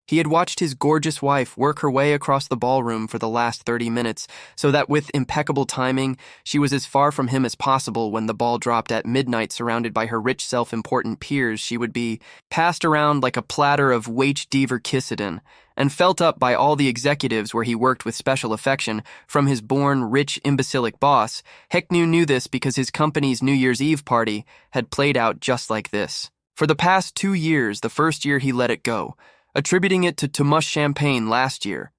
He had watched his gorgeous wife work her way across the ballroom for the last 30 minutes, so that with impeccable timing, she was as far from him as possible when the ball dropped at midnight. Surrounded by her rich, self-important peers, she would be passed around like a platter of Deaver Kissedin, and felt up by all the executives where he worked with special affection from his born, rich, imbecilic boss. Hecknew knew this because his company's New Year's Eve party had played out just like this. For the past 2 years, the first year he let it go, attributing it to too much champagne last year.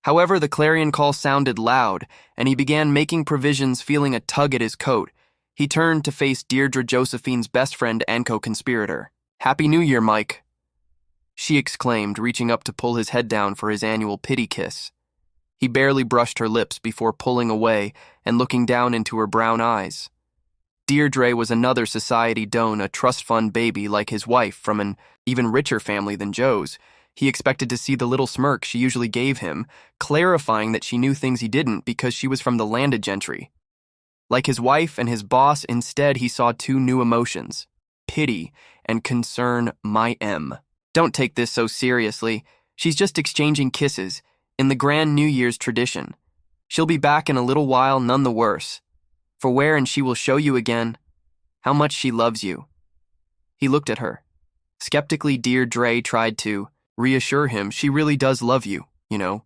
However, the clarion call sounded loud, and he began making provisions, feeling a tug at his coat. He turned to face Deirdre, Josephine's best friend and co-conspirator. "Happy New Year, Mike," she exclaimed, reaching up to pull his head down for his annual pity kiss. He barely brushed her lips before pulling away and looking down into her brown eyes. Deirdre was another society don, a trust fund baby like his wife from an even richer family than Joe's. He expected to see the little smirk she usually gave him, clarifying that she knew things he didn't because she was from the landed gentry. Like his wife and his boss, instead he saw 2 new emotions: pity and concern. "My M. Don't take this so seriously. She's just exchanging kisses, in the grand New Year's tradition. She'll be back in a little while, none the worse. For where and she will show you again how much she loves you." He looked at her. Skeptically, Deirdre tried to reassure him. "She really does love you, you know.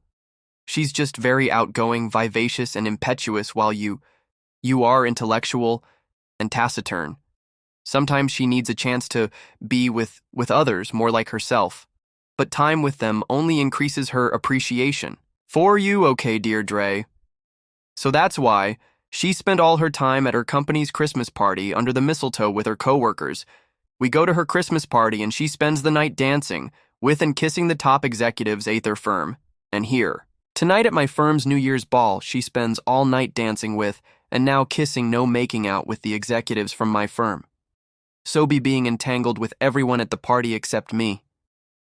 She's just very outgoing, vivacious, and impetuous while you are intellectual and taciturn. Sometimes she needs a chance to be with others more like herself. But time with them only increases her appreciation for you, okay, Deirdre? So that's why she spent all her time at her company's Christmas party under the mistletoe with her coworkers. We go to her Christmas party and she spends the night dancing with and kissing the top executives at their firm. And here, tonight at my firm's New Year's ball, she spends all night dancing with and now kissing, no making out, with the executives from my firm. So be being entangled with everyone at the party except me.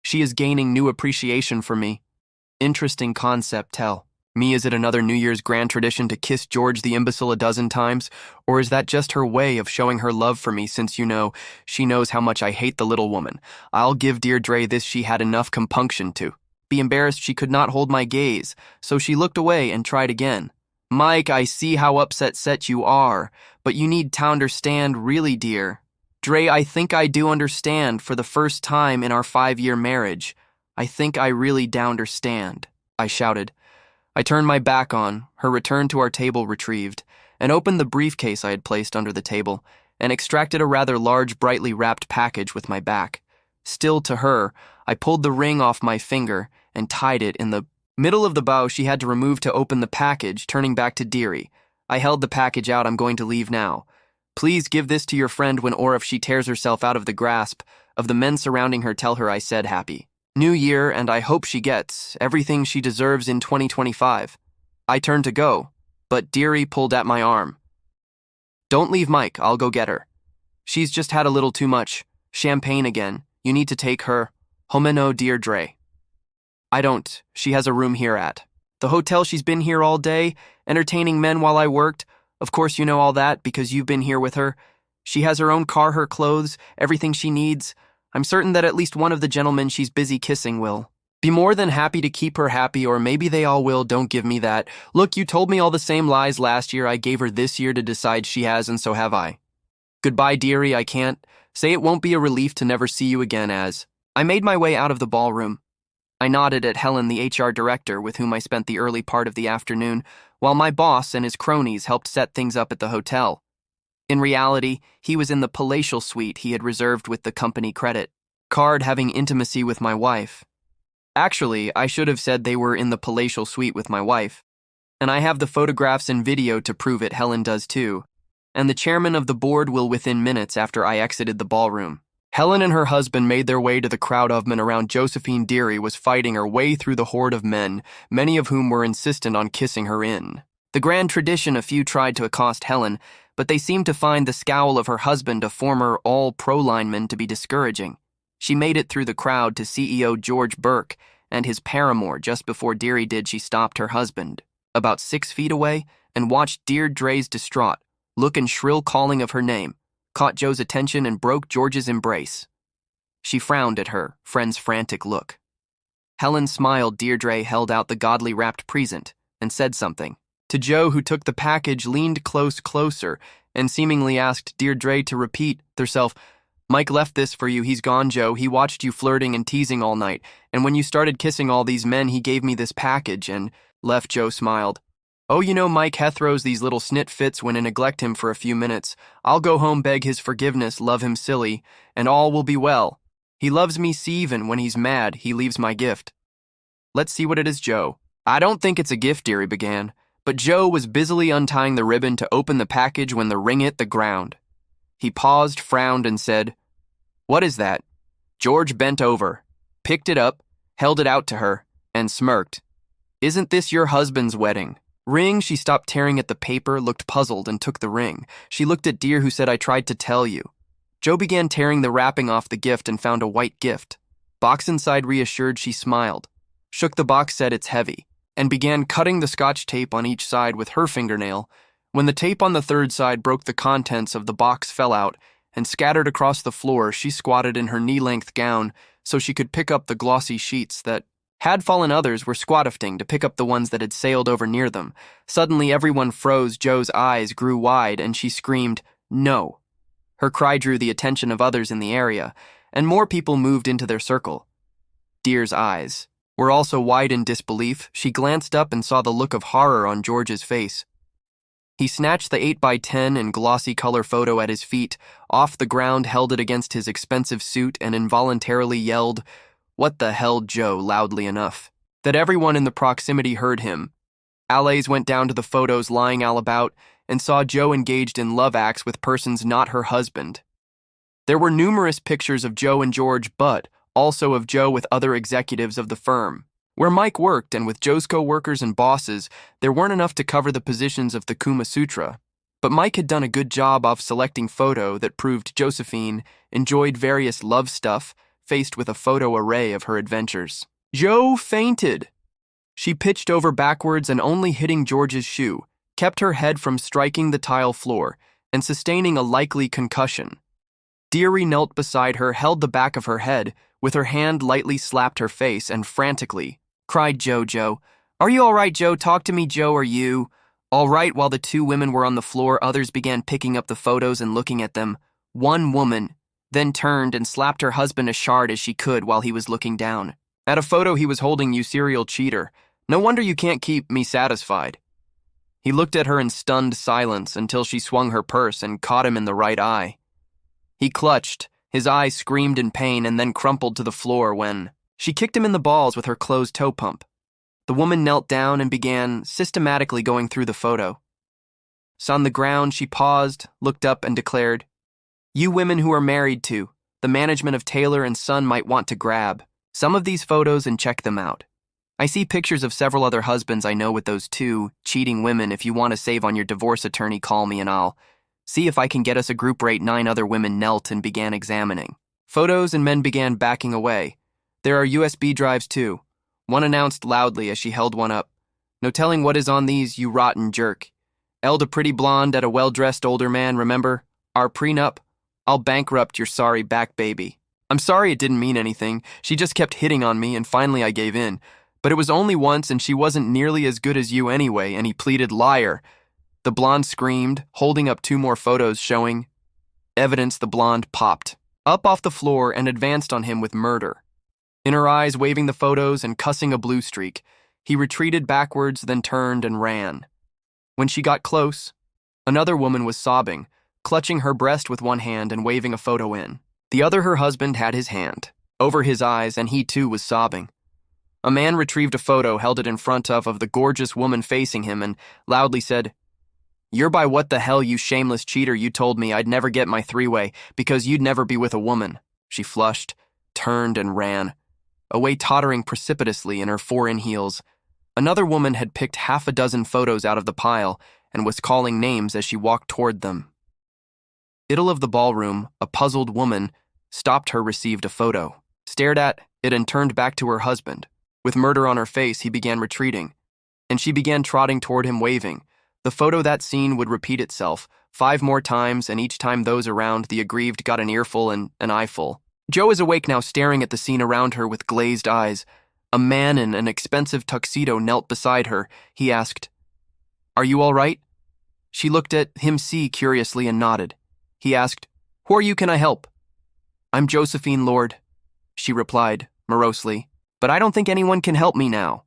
She is gaining new appreciation for me. Interesting concept, tell me. Is it another New Year's grand tradition to kiss George the imbecile a dozen times? Or is that just her way of showing her love for me, since she knows how much I hate the little woman? I'll give Deirdre this: she had enough compunction to be embarrassed she could not hold my gaze, so she looked away and tried again. "Mike, I see how upset you are, but you need to understand, really, dear. Dre, I think I do understand for the first time in our 5-year marriage. I think I really do understand," I shouted. I turned my back on, her return to our table retrieved, and opened the briefcase I had placed under the table, and extracted a rather large, brightly wrapped package with my back. Still to her, I pulled the ring off my finger and tied it in the middle of the bow she had to remove to open the package, turning back to Deary. I held the package out. "I'm going to leave now. Please give this to your friend when, or if she tears herself out of the grasp of the men surrounding her, tell her I said Happy New Year, and I hope she gets everything she deserves in 2025. I turned to go, but Deary pulled at my arm. "Don't leave, Mike. I'll go get her. She's just had a little too much champagne again. You need to take her homeno, Deirdre." "I don't. She has a room here at the hotel. She's been here all day, entertaining men while I worked. Of course you know all that because you've been here with her. She has her own car, her clothes, everything she needs. I'm certain that at least one of the gentlemen she's busy kissing will be more than happy to keep her happy, or maybe they all will. Don't give me that. Look, you told me all the same lies last year. I gave her this year to decide. She has, and so have I. Goodbye, dearie. I can't say it won't be a relief to never see you again." As I made my way out of the ballroom, I nodded at Helen, the HR director, with whom I spent the early part of the afternoon, while my boss and his cronies helped set things up at the hotel. In reality, he was in the palatial suite he had reserved with the company credit card, having intimacy with my wife. Actually, I should have said they were in the palatial suite with my wife. And I have the photographs and video to prove it. Helen does too. And the chairman of the board will within minutes after I exited the ballroom. Helen and her husband made their way to the crowd of men around Josephine. Deary was fighting her way through the horde of men, many of whom were insistent on kissing her in the grand tradition. A few tried to accost Helen, but they seemed to find the scowl of her husband, a former all-pro lineman, to be discouraging. She made it through the crowd to CEO George Burke and his paramour. Just before Deary did, she stopped her husband about 6 feet away and watched Deirdre's distraught look and shrill calling of her name, caught Joe's attention and broke George's embrace. She frowned at her friend's frantic look. Helen smiled. Deirdre held out the godly wrapped present and said something. To Joe, who took the package, leaned closer, and seemingly asked Deirdre to repeat herself. Mike left this for you. He's gone, Joe. He watched you flirting and teasing all night, and when you started kissing all these men, he gave me this package and left. Joe smiled. Oh, you know, Mike throws these little snit fits when I neglect him for a few minutes. I'll go home, beg his forgiveness, love him silly, and all will be well. He loves me, see, even when he's mad, he leaves my gift. Let's see what it is, Joe. I don't think it's a gift, Deary began, but Joe was busily untying the ribbon to open the package when the ring hit the ground. He paused, frowned, and said, What is that? George bent over, picked it up, held it out to her, and smirked. Isn't this your husband's wedding ring? She stopped tearing at the paper, looked puzzled, and took the ring. She looked at Dear, who said, I tried to tell you. Joe began tearing the wrapping off the gift and found a white gift. Box inside reassured. She smiled, shook the box, said it's heavy, and began cutting the scotch tape on each side with her fingernail. When the tape on the third side broke, the contents of the box fell out and scattered across the floor. She squatted in her knee-length gown so she could pick up the glossy sheets that had fallen. Others were squatting to pick up the ones that had sailed over near them. Suddenly, everyone froze. Joe's eyes grew wide, and she screamed, No. Her cry drew the attention of others in the area, and more people moved into their circle. Dear's eyes were also wide in disbelief. She glanced up and saw the look of horror on George's face. He snatched the 8x10 and glossy color photo at his feet, off the ground, held it against his expensive suit, and involuntarily yelled, What the hell, Joe, loudly enough that everyone in the proximity heard him. Allays went down to the photos lying all about and saw Joe engaged in love acts with persons not her husband. There were numerous pictures of Joe and George, but also of Joe with other executives of the firm. Where Mike worked and with Joe's co-workers and bosses, there weren't enough to cover the positions of the Kama Sutra. But Mike had done a good job of selecting photo that proved Josephine enjoyed various love stuff, faced with a photo array of her adventures. Joe fainted. She pitched over backwards and, only hitting George's shoe, kept her head from striking the tile floor and sustaining a likely concussion. Deary knelt beside her, held the back of her head, with her hand lightly slapped her face, and frantically cried, Joe, are you all right, Joe? Talk to me, Joe, are you all right? While the two women were on the floor, others began picking up the photos and looking at them. One woman then turned and slapped her husband as hard as she could while he was looking down at a photo he was holding. You serial cheater. No wonder you can't keep me satisfied. He looked at her in stunned silence until she swung her purse and caught him in the right eye. He clutched, his eyes screamed in pain, and then crumpled to the floor when she kicked him in the balls with her closed toe pump. The woman knelt down and began systematically going through the photo. On the ground, she paused, looked up, and declared, You women who are married to the management of Taylor and Son might want to grab some of these photos and check them out. I see pictures of several other husbands I know with those two cheating women. If you want to save on your divorce attorney, call me and I'll see if I can get us a group rate. 9 other women knelt and began examining photos, and men began backing away. There are USB drives too, one announced loudly as she held one up. No telling what is on these, you rotten jerk. Eld, a pretty blonde at a well-dressed older man. Remember our prenup? I'll bankrupt your sorry back baby. I'm sorry, it didn't mean anything. She just kept hitting on me and finally I gave in. But it was only once and she wasn't nearly as good as you anyway, and he pleaded, Liar. The blonde screamed, holding up 2 more photos showing evidence. The blonde popped up off the floor and advanced on him with murder in her eyes, waving the photos and cussing a blue streak. He retreated backwards, then turned and ran. When she got close, another woman was sobbing, clutching her breast with one hand and waving a photo in the other. Her husband had his hand over his eyes and he too was sobbing. A man retrieved a photo, held it in front of the gorgeous woman facing him, and loudly said, You're by what the hell, you shameless cheater. You told me I'd never get my 3-way because you'd never be with a woman. She flushed, turned, and ran away, tottering precipitously in her 4-in heels. Another woman had picked 6 photos out of the pile and was calling names as she walked toward them. Middle of the ballroom, a puzzled woman stopped her, received a photo, stared at it, and turned back to her husband. With murder on her face, he began retreating, and she began trotting toward him, waving. The photo, that scene would repeat itself 5 more times, and each time those around the aggrieved got an earful and an eyeful. Joe is awake now, staring at the scene around her with glazed eyes. A man in an expensive tuxedo knelt beside her. He asked, "Are you all right?" She looked at him curiously and nodded. He asked, "Who are you? Can I help?" "I'm Josephine Lord," she replied, morosely, "but I don't think anyone can help me now."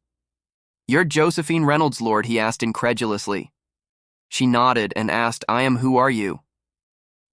"You're Josephine Reynolds, Lord?" he asked incredulously. She nodded and asked, "I am. Who are you?"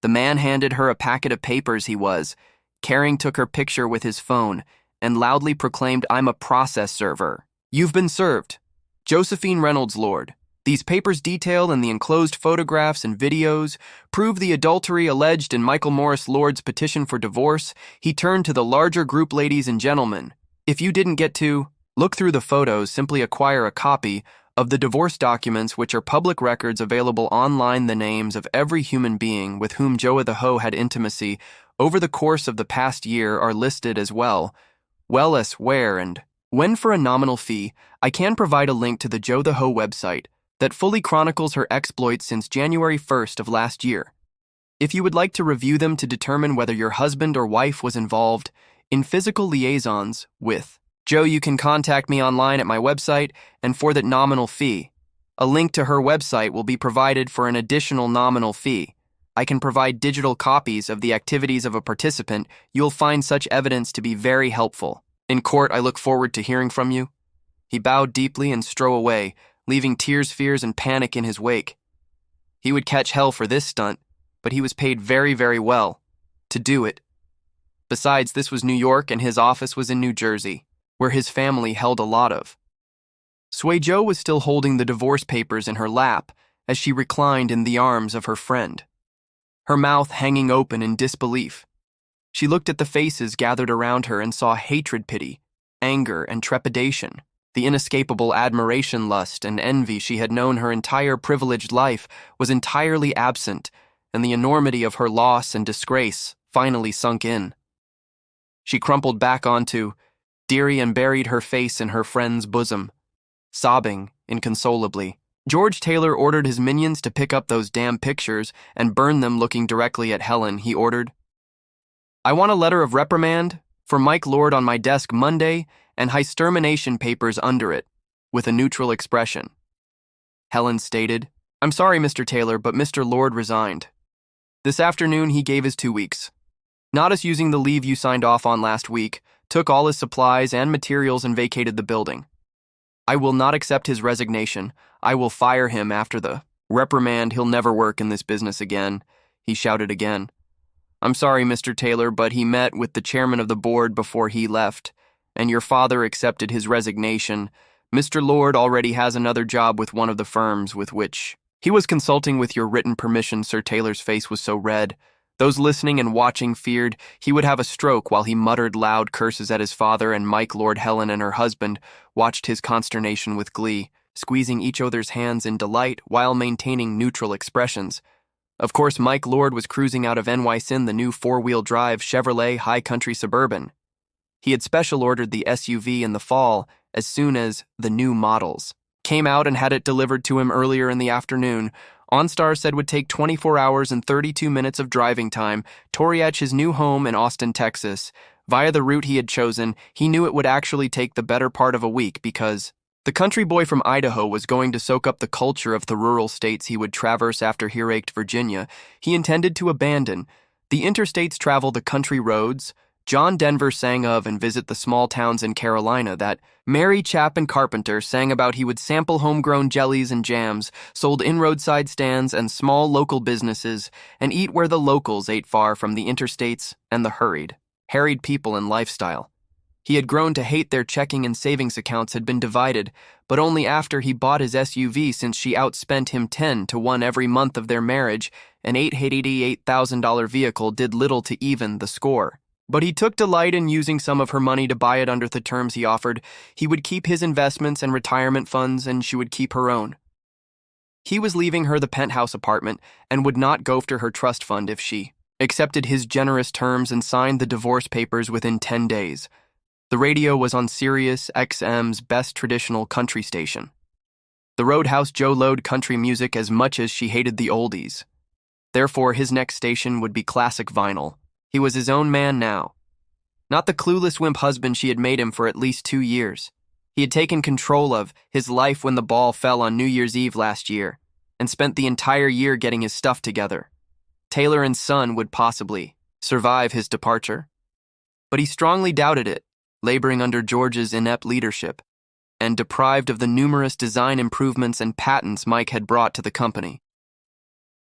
The man handed her a packet of papers. He was. Caring took her picture with his phone and loudly proclaimed, "I'm a process server. You've been served. Josephine Reynolds, Lord. These papers detail in the enclosed photographs and videos prove the adultery alleged in Michael Morris Lord's petition for divorce." He turned to the larger group. "Ladies and gentlemen, if you didn't get to look through the photos, simply acquire a copy of the divorce documents, which are public records available online. The names of every human being with whom Joe the Ho had intimacy over the course of the past year are listed as well as where and when. For a nominal fee, I can provide a link to the Joe the Ho website that fully chronicles her exploits since January 1st of last year. If you would like to review them to determine whether your husband or wife was involved in physical liaisons with Joe, you can contact me online at my website, and for that nominal fee, a link to her website will be provided for an additional nominal fee. I can provide digital copies of the activities of a participant. You'll find such evidence to be very helpful. In court, I look forward to hearing from you." He bowed deeply and strode away, leaving tears, fears, and panic in his wake. He would catch hell for this stunt, but he was paid very, very well to do it. Besides, this was New York and his office was in New Jersey, where his family held a lot of sway. Joe was still holding the divorce papers in her lap as she reclined in the arms of her friend, her mouth hanging open in disbelief. She looked at the faces gathered around her and saw hatred, pity, anger, and trepidation. The inescapable admiration, lust, and envy she had known her entire privileged life was entirely absent, and the enormity of her loss and disgrace finally sunk in. She crumpled back onto Dearie and buried her face in her friend's bosom, sobbing inconsolably. George Taylor ordered his minions to pick up those damn pictures and burn them. Looking directly at Helen, he ordered, "I want a letter of reprimand for Mike Lord on my desk Monday and extermination papers under it," with a neutral expression. Helen stated, "I'm sorry, Mr. Taylor, but Mr. Lord resigned. This afternoon he gave his 2 weeks. Not us using the leave you signed off on last week, took all his supplies and materials and vacated the building. I will not accept his resignation. I will fire him after the reprimand. He'll never work in this business again." He shouted again, "I'm sorry, Mr. Taylor, but he met with the chairman of the board before he left, and your father accepted his resignation. Mr. Lord already has another job with one of the firms with which he was consulting with your written permission." Sir Taylor's face was so red, those listening and watching feared he would have a stroke while he muttered loud curses at his father and Mike Lord. Helen and her husband watched his consternation with glee, squeezing each other's hands in delight while maintaining neutral expressions. Of course, Mike Lord was cruising out of NYC in the new four-wheel drive Chevrolet High Country Suburban. He had special ordered the SUV in the fall as soon as the new models came out and had it delivered to him earlier in the afternoon. OnStar said would take 24 hours and 32 minutes of driving time to reach his new home in Austin, Texas. Via the route he had chosen, he knew it would actually take the better part of a week because the country boy from Idaho was going to soak up the culture of the rural states he would traverse after he raked Virginia. He intended to abandon the interstates, travel the country roads John Denver sang of, and visit the small towns in Carolina that Mary Chapin Carpenter sang about. He would sample homegrown jellies and jams sold in roadside stands and small local businesses, and eat where the locals ate, far from the interstates and the harried people and lifestyle. He had grown to hate their checking and savings accounts had been divided, but only after he bought his SUV, since she outspent him 10-1 every month of their marriage. An $888,000 vehicle did little to even the score. But he took delight in using some of her money to buy it under the terms he offered. He would keep his investments and retirement funds, and she would keep her own. He was leaving her the penthouse apartment and would not go after her trust fund if she accepted his generous terms and signed the divorce papers within 10 days. The radio was on Sirius XM's best traditional country station. The Roadhouse Joe loved country music as much as she hated the oldies. Therefore, his next station would be classic vinyl. He was his own man now. Not the clueless wimp husband she had made him for at least 2 years. He had taken control of his life when the ball fell on New Year's Eve last year, and spent the entire year getting his stuff together. Taylor and Son would possibly survive his departure. But he strongly doubted it, laboring under George's inept leadership, and deprived of the numerous design improvements and patents Mike had brought to the company.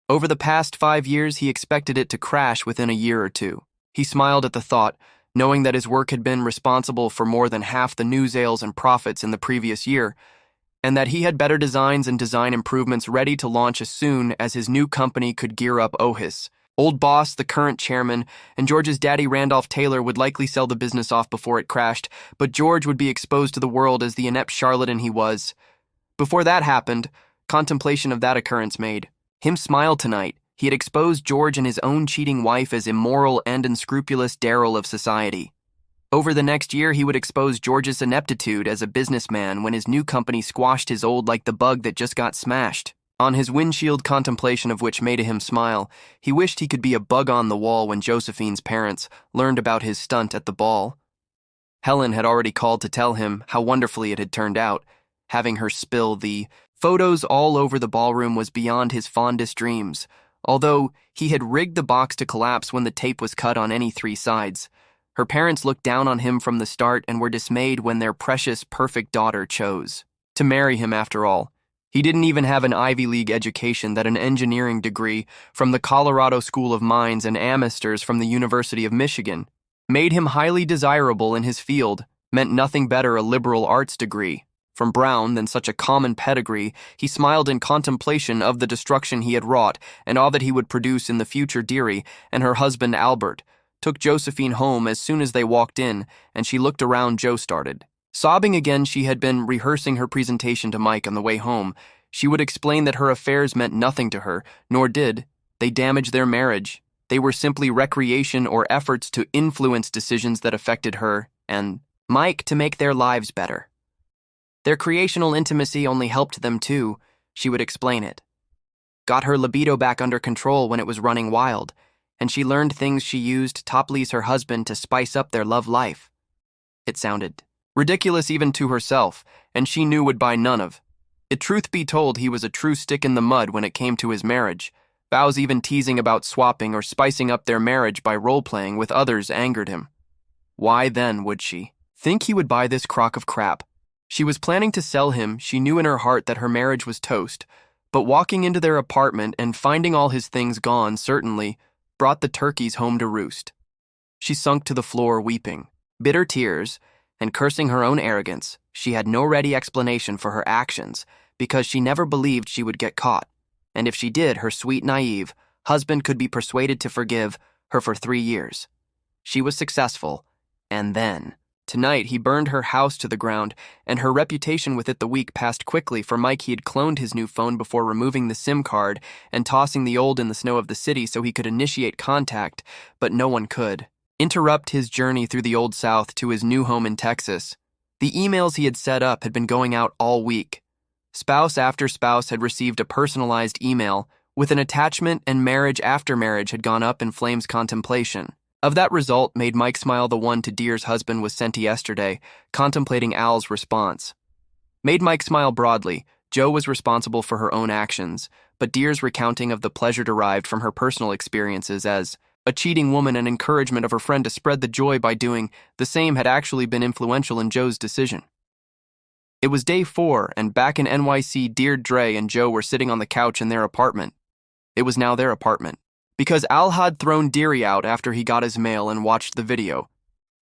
Over the past 5 years, he expected it to crash within a year or two. He smiled at the thought, knowing that his work had been responsible for more than half the new sales and profits in the previous year, and that he had better designs and design improvements ready to launch as soon as his new company could gear up. His old boss, the current chairman, and George's daddy, Randolph Taylor, would likely sell the business off before it crashed, but George would be exposed to the world as the inept charlatan he was. Before that happened, contemplation of that occurrence made him smile tonight. He had exposed George and his own cheating wife as immoral and unscrupulous Daryl of society. Over the next year, he would expose George's ineptitude as a businessman when his new company squashed his old like the bug that just got smashed. On his windshield, contemplation of which made him smile, he wished he could be a bug on the wall when Josephine's parents learned about his stunt at the ball. Helen had already called to tell him how wonderfully it had turned out. Having her spill the photos all over the ballroom was beyond his fondest dreams, although he had rigged the box to collapse when the tape was cut on any 3 sides. Her parents looked down on him from the start and were dismayed when their precious, perfect daughter chose to marry him after all. He didn't even have an Ivy League education, that an engineering degree from the Colorado School of Mines and a master's from the University of Michigan made him highly desirable in his field, meant nothing better a liberal arts degree from Brown than such a common pedigree. He smiled in contemplation of the destruction he had wrought and all that he would produce in the future. Dearie and her husband Albert took Josephine home as soon as they walked in, and she looked around. Joe started sobbing again. She had been rehearsing her presentation to Mike on the way home. She would explain that her affairs meant nothing to her, nor did they damage their marriage. They were simply recreation or efforts to influence decisions that affected her and Mike to make their lives better. Their creational intimacy only helped them too, she would explain it. Got her libido back under control when it was running wild, and she learned things she used to please her husband to spice up their love life. It sounded ridiculous even to herself, and she knew would buy none of it. Truth be told, he was a true stick in the mud when it came to his marriage. Vows even teasing about swapping or spicing up their marriage by role-playing with others angered him. Why then would she think he would buy this crock of crap? She was planning to sell him. She knew in her heart that her marriage was toast, but walking into their apartment and finding all his things gone certainly brought the turkeys home to roost. She sunk to the floor weeping bitter tears and cursing her own arrogance. She had no ready explanation for her actions because she never believed she would get caught, and if she did, her sweet, naive husband could be persuaded to forgive her for 3 years. She was successful, and then tonight he burned her house to the ground, and her reputation with it. The week passed quickly for Mike. He had cloned his new phone before removing the SIM card and tossing the old in the snow of the city so he could initiate contact, but no one could interrupt his journey through the Old South to his new home in Texas. The emails he had set up had been going out all week. Spouse after spouse had received a personalized email with an attachment, and marriage after marriage had gone up in flames. Contemplation of that result made Mike smile. The one to Dear's husband was sent yesterday, contemplating Al's response. Made Mike smile broadly. Joe was responsible for her own actions, but Dear's recounting of the pleasure derived from her personal experiences as a cheating woman and encouragement of her friend to spread the joy by doing the same had actually been influential in Joe's decision. It was day 4, and back in NYC, Dear, Dre, and Joe were sitting on the couch in their apartment. It was now their apartment, because Al had thrown Deary out after he got his mail and watched the video.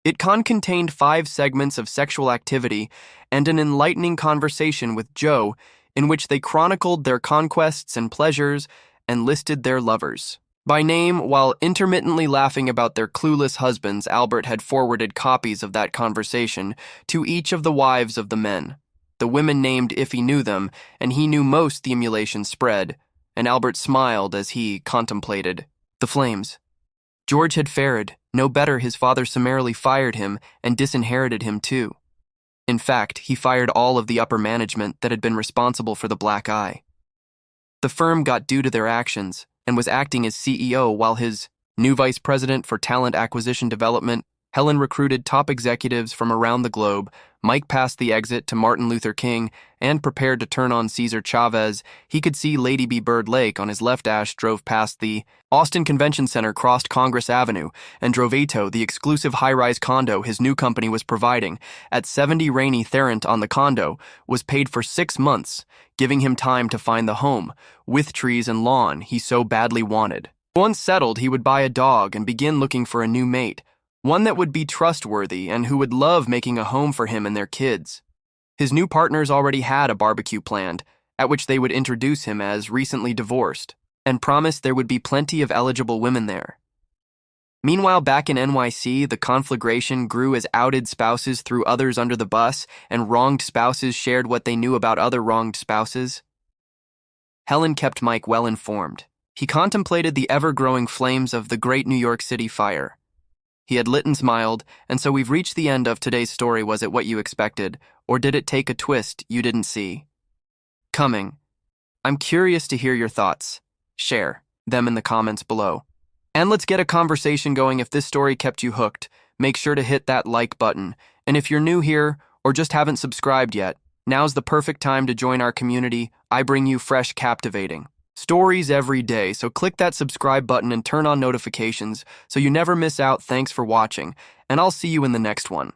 It contained 5 segments of sexual activity and an enlightening conversation with Joe in which they chronicled their conquests and pleasures and listed their lovers by name. While intermittently laughing about their clueless husbands, Albert had forwarded copies of that conversation to each of the wives of the men. The women named if he knew them, and he knew most the emulation spread, and Albert smiled as he contemplated the flames. George had fared no better. His father summarily fired him and disinherited him too. In fact, he fired all of the upper management that had been responsible for the black eye. The firm got due to their actions and was acting as CEO while his new vice president for talent acquisition development Helen recruited top executives from around the globe. Mike passed the exit to Martin Luther King and prepared to turn on Cesar Chavez. He could see Lady B. Bird Lake on his left. Ash drove past the Austin Convention Center, crossed Congress Avenue, and drove Ato, the exclusive high-rise condo his new company was providing. At 70 Rainy Therent on the condo, was paid for 6 months, giving him time to find the home, with trees and lawn, he so badly wanted. Once settled, he would buy a dog and begin looking for a new mate. One that would be trustworthy and who would love making a home for him and their kids. His new partners already had a barbecue planned, at which they would introduce him as recently divorced, and promised there would be plenty of eligible women there. Meanwhile, back in NYC, the conflagration grew as outed spouses threw others under the bus and wronged spouses shared what they knew about other wronged spouses. Helen kept Mike well informed. He contemplated the ever-growing flames of the great New York City fire. He had lit and smiled, and so we've reached the end of today's story. Was it what you expected, or did it take a twist you didn't see coming? I'm curious to hear your thoughts. Share them in the comments below. And let's get a conversation going. If this story kept you hooked, make sure to hit that like button. And if you're new here or just haven't subscribed yet, now's the perfect time to join our community. I bring you fresh, captivating stories every day, so click that subscribe button and turn on notifications so you never miss out. Thanks for watching, and I'll see you in the next one.